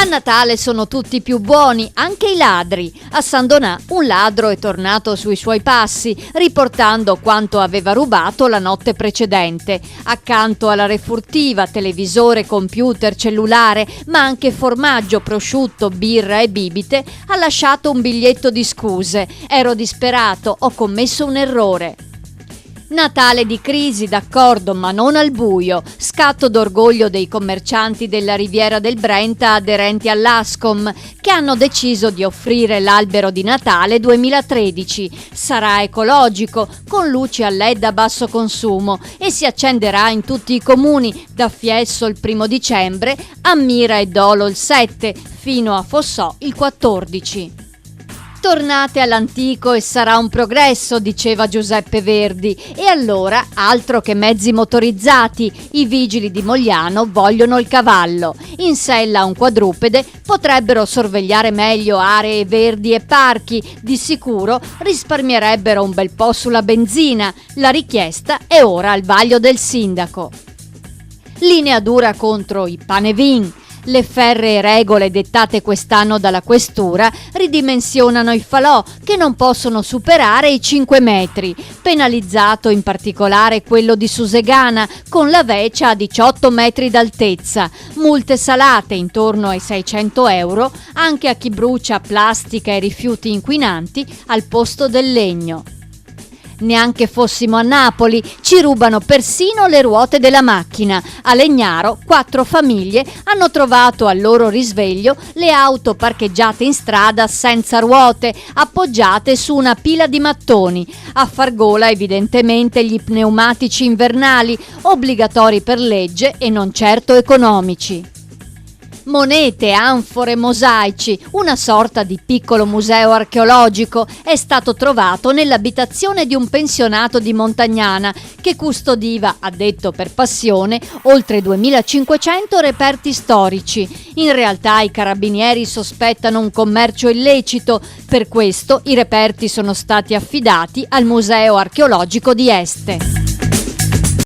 A Natale sono tutti più buoni, anche i ladri. A San Donà un ladro è tornato sui suoi passi, riportando quanto aveva rubato la notte precedente. Accanto alla refurtiva, televisore, computer, cellulare, ma anche formaggio, prosciutto, birra e bibite, ha lasciato un biglietto di scuse. Ero disperato, ho commesso un errore. Natale di crisi, d'accordo, ma non al buio. Scatto d'orgoglio dei commercianti della Riviera del Brenta aderenti all'Ascom, che hanno deciso di offrire l'albero di Natale 2013. Sarà ecologico, con luci a LED a basso consumo e si accenderà in tutti i comuni, da Fiesso il 1 dicembre, a Mira e Dolo il 7, fino a Fossò il 14. Tornate all'antico e sarà un progresso, diceva Giuseppe Verdi. E allora, altro che mezzi motorizzati, i vigili di Mogliano vogliono il cavallo. In sella a un quadrupede potrebbero sorvegliare meglio aree verdi e parchi, di sicuro risparmierebbero un bel po' sulla benzina. La richiesta è ora al vaglio del sindaco. Linea dura contro i panevin. Le ferree regole dettate quest'anno dalla questura ridimensionano i falò, che non possono superare i 5 metri, penalizzato in particolare quello di Susegana, con la veccia a 18 metri d'altezza, multe salate intorno ai 600 euro anche a chi brucia plastica e rifiuti inquinanti al posto del legno. Neanche fossimo a Napoli, ci rubano persino le ruote della macchina. A Legnaro 4 famiglie hanno trovato al loro risveglio le auto parcheggiate in strada senza ruote, appoggiate su una pila di mattoni. A far gola evidentemente gli pneumatici invernali, obbligatori per legge e non certo economici. Monete, anfore, mosaici, una sorta di piccolo museo archeologico è stato trovato nell'abitazione di un pensionato di Montagnana che custodiva, a detto per passione, oltre 2500 reperti storici. In realtà i carabinieri sospettano un commercio illecito, per questo i reperti sono stati affidati al Museo Archeologico di Este.